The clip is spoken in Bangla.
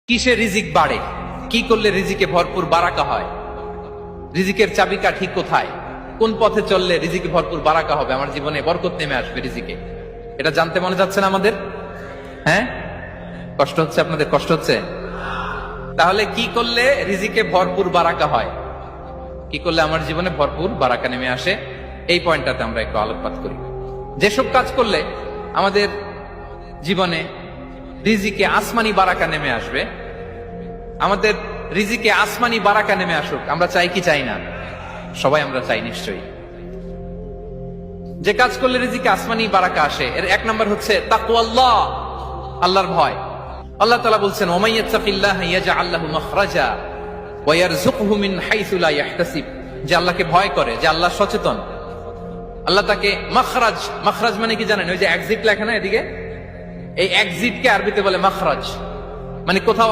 কিসে রিজিক বাড়ে, কি করলে রিজিকে ভরপুর বারাকা হয়, রিজিকের চাবিকাঠি কোথায়, কোন পথে চললে রিজিকে ভরপুর বারাকা হবে, আমার জীবনে বরকত নেমে আসবে রিজিকে, এটা জানতে মনে যাচ্ছে না আমাদের? হ্যাঁ, কষ্ট হচ্ছে আপনাদের? কষ্ট হচ্ছে? তাহলে কি করলে রিজিকে ভরপুর বারাকা হয়, কি করলে আমার জীবনে ভরপুর বারাকা নেমে আসে, এই পয়েন্টটাতে আমরা একটু আলোকপাত করি। যেসব কাজ করলে আমাদের জীবনে রিজিকে আসমানি বারাকা নেমে আসবে, আমাদের রিজিকে আসমানি বারাকা নেমে আসুক, আমরা চাই কি চাই না? সবাই আমরা চাই নিশ্চয়ই। যে কাজ করলে রিজিকে আসমানি বারাকা আসে, এর এক নম্বর হচ্ছে তাকওয়াল্লাহ, আল্লাহর ভয়। আল্লাহ তাআলা বলছেন, ওয়া ইয়াত্তাকিল্লাহা ইয়াজআল লাহু মাখরাজা ওয়া ইয়ারযুকহু মিন হাইসু লা ইয়াহতাসিব। যে আল্লাহকে ভয় করে, যে আল্লাহ সচেতন, আল্লাহ তাকে মাখরাজ, মাখরাজ মানে কি জানেন? ওই যে এক্সিট লেখা না এদিকে, এই এক্সিটকে আরবিতে বলে মাখরাজ, মানে কোথাও